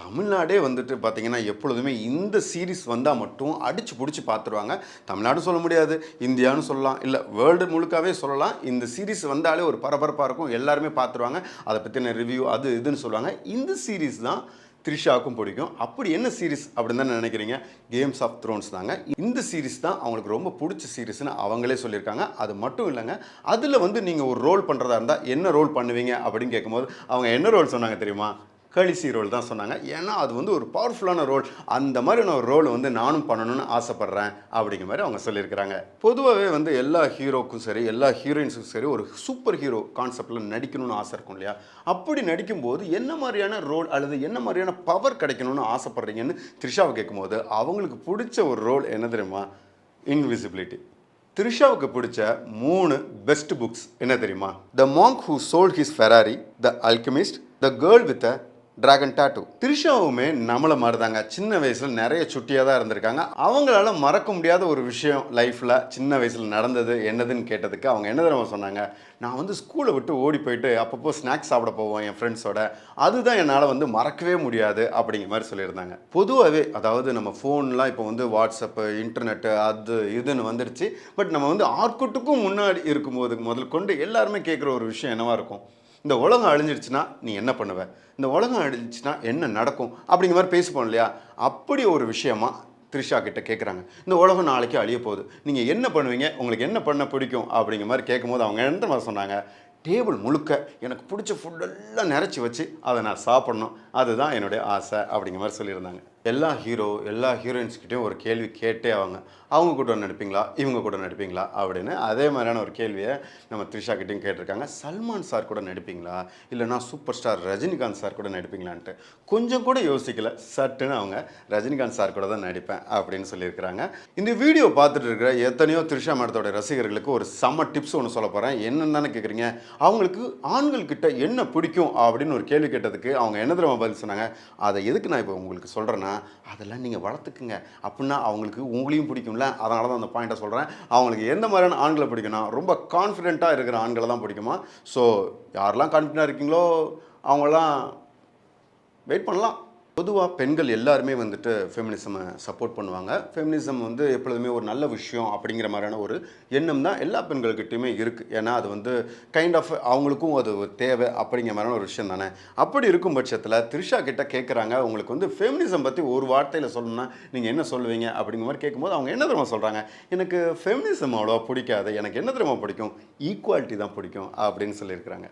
தமிழ்நாடே வந்துட்டு பார்த்தீங்கன்னா, எப்பொழுதுமே இந்த சீரிஸ் வந்தா மட்டும் அடிச்சு புடிச்சு பார்த்துருவாங்க. தமிழ்நாடும் சொல்ல முடியாது, இந்தியான்னு சொல்லலாம், இல்ல வேர்ல்டு முழுக்காவே சொல்லலாம். இந்த சீரிஸ் வந்தாலே ஒரு பரபரப்பா இருக்கும். எல்லாருமே பார்த்துருவாங்க. அத பத்தின ரிவ்யூ அது இதுன்னு சொல்லுவாங்க. இந்த சீரிஸ் தான் த்ரிஷாவுக்கும் பிடிக்கும். அப்படி என்ன சீரிஸ் அப்படின்னு தானே நினைக்கிறீங்க? கேம்ஸ் ஆஃப் த்ரோன்ஸ் தாங்க. இந்த சீரிஸ் தான் அவங்களுக்கு ரொம்ப புடிச்ச சீரிஸ்ன்னு அவங்களே சொல்லியிருக்காங்க. அது மட்டும் இல்லங்க, அதுல வந்து நீங்க ஒரு ரோல் பண்றதா இருந்தா என்ன ரோல் பண்ணுவீங்க அப்படின்னு கேட்கும்போது, அவங்க என்ன ரோல் சொன்னாங்க தெரியுமா? கலிசி ரோல் தான் சொன்னாங்க. ஏன்னா அது வந்து ஒரு பவர்ஃபுல்லான ரோல். அந்த மாதிரியான ஒரு ரோல் வந்து நானும் பண்ணணும்னு ஆசைப்படுறேன் அப்படிங்கிற மாதிரி அவங்க சொல்லியிருக்கிறாங்க. பொதுவாகவே வந்து எல்லா ஹீரோக்கும் சரி, எல்லா ஹீரோயின்ஸுக்கும் சரி ஒரு சூப்பர் ஹீரோ கான்செப்டில் நடிக்கணும்னு ஆசை இருக்கும் இல்லையா? அப்படி நடிக்கும்போது என்ன மாதிரியான ரோல் அல்லது என்ன மாதிரியான பவர் கிடைக்கணும்னு ஆசைப்படுறீங்கன்னு த்ரிஷாவை கேட்கும்போது அவங்களுக்கு பிடிச்ச ஒரு ரோல் என்ன தெரியுமா? இன்விசிபிலிட்டி. த்ரிஷாவுக்கு பிடிச்ச 3 பெஸ்ட் புக்ஸ் என்ன தெரியுமா? The monk who sold his Ferrari, the alchemist, the girl with a dragon tattoo. த்ரிஷாவுமே நம்மளை மாதிரி தாங்க. சின்ன வயசில் நிறைய சுட்டியாக தான் இருந்திருக்காங்க. அவங்களால மறக்க முடியாத ஒரு விஷயம் லைஃப்பில் சின்ன வயசில் நடந்தது என்னதுன்னு கேட்டதுக்கு அவங்க என்ன தெரியுமா சொன்னாங்க? நான் வந்து ஸ்கூலை விட்டு ஓடி போயிட்டு அப்பப்போ ஸ்நாக்ஸ் சாப்பிட போவோம் என் ஃப்ரெண்ட்ஸோட. அதுதான் என்னால் வந்து மறக்கவே முடியாது அப்படிங்கிற மாதிரி சொல்லியிருந்தாங்க. பொதுவாகவே அதாவது நம்ம ஃபோன்லாம் இப்போ வந்து வாட்ஸ்அப்பு, இன்டர்நெட்டு அது இதுன்னு வந்துடுச்சு. பட் நம்ம வந்து ஆர்குட்டுக்கும் முன்னாடி இருக்கும்போது முதல் கொண்டு எல்லாருமே கேட்குற ஒரு விஷயம் என்னவா இருக்கும்? இந்த உலகம் அழிஞ்சிடுச்சுன்னா நீ என்ன பண்ணுவ? இந்த உலகம் அழிஞ்சிச்சுன்னா என்ன நடக்கும்? அப்படிங்கிற மாதிரி பேசிப்போம் இல்லையா? அப்படி ஒரு விஷயமா த்ரிஷா கிட்ட கேட்குறாங்க. இந்த உலகம் நாளைக்கு அழிய போகுது. நீங்கள் என்ன பண்ணுவீங்க? உங்களுக்கு என்ன பண்ண பிடிக்கும்? அப்படிங்கிற மாதிரி கேட்கும்போது அவங்க என்ன மாதிரி சொன்னாங்க? டேபிள் முழுக்க எனக்கு பிடிச்ச ஃபுட்டெல்லாம் நிறச்சி வச்சு அதை நான் சாப்பிட்ணும். அதுதான் என்னுடைய ஆசை அப்படிங்கிற மாதிரி சொல்லியிருந்தாங்க. எல்லா ஹீரோ, எல்லா ஹீரோயின்ஸ்கிட்டையும் ஒரு கேள்வி கேட்டே அவங்க கூட நடிப்பீங்களா? இவங்க கூட நடிப்பீங்களா? அப்படின்னு அதே மாதிரியான ஒரு கேள்வியை நம்ம த்ரிஷா கிட்டையும் கேட்டிருக்காங்க. சல்மான் சார் கூட நடிப்பீங்களா? இல்லைனா சூப்பர் ஸ்டார் ரஜினிகாந்த் சார் கூட நடிப்பீங்களான்ட்டு கொஞ்சம் கூட யோசிக்கல. சட்டுன்னு அவங்க ரஜினிகாந்த் சார் கூட தான் நடிப்பேன் அப்படின்னு சொல்லியிருக்கிறாங்க. இந்த வீடியோ பார்த்துட்டு இருக்கிற எத்தனையோ த்ரிஷா மேடத்தோட ரசிகர்களுக்கு ஒரு செம்ம டிப்ஸ் ஒன்று சொல்ல போகிறேன். என்னன்னு தானே கேட்குறீங்க? அவங்களுக்கு ஆண்கள் கிட்ட என்ன பிடிக்கும் அப்படின்னு ஒரு கேள்வி கேட்டதுக்கு அவங்க என்ன தெரியுமா பதில் சொன்னாங்க? அதை எதுக்கு நான் இப்போ உங்களுக்கு சொல்கிறேன்னா, அதெல்லாம் நீங்கள் வளர்த்துக்குங்க. அப்படின்னா அவங்களுக்கு உங்களையும் பிடிக்கும்ல. அதனால தான் அந்த பாயிண்ட்டை சொல்கிறேன். அவங்களுக்கு எந்த மாதிரியான ஆண்களை பிடிக்கும்னா, ரொம்ப கான்ஃபிடென்ட்டாக இருக்கிற ஆண்களை தான் பிடிக்குமா. ஸோ யாரெல்லாம் கான்ஃபிடென்ட்டாக இருக்கீங்களோ அவங்களாம் வெயிட் பண்ணலாம். பொதுவாக பெண்கள் எல்லாருமே வந்துட்டு ஃபெமினிசமை சப்போர்ட் பண்ணுவாங்க. ஃபெமினிசம் வந்து எப்பொழுதுமே ஒரு நல்ல விஷயம் அப்படிங்கிற மாதிரியான ஒரு எண்ணம் தான் எல்லா பெண்கள்கிட்டையுமே இருக்குது. ஏன்னா அது வந்து கைண்ட் ஆஃப் அவங்களுக்கும் அது ஒரு தேவை அப்படிங்கிற மாதிரியான ஒரு விஷயம் தானே. அப்படி இருக்கும் பட்சத்தில் த்ரிஷா கிட்ட கேட்குறாங்க, உங்களுக்கு வந்து ஃபெமினிசம் பற்றி ஒரு வார்த்தையில் சொல்லணும்னா நீங்கள் என்ன சொல்லுவீங்க அப்படிங்கிற மாதிரி கேட்கும்போது அவங்க என்ன தெரியுமா சொல்கிறாங்க? எனக்கு ஃபெமினிசம் அவ்வளோவா பிடிக்காது. எனக்கு என்ன தெரியுமா பிடிக்கும்? ஈக்குவாலிட்டி தான் பிடிக்கும் அப்படின்னு சொல்லியிருக்கிறாங்க.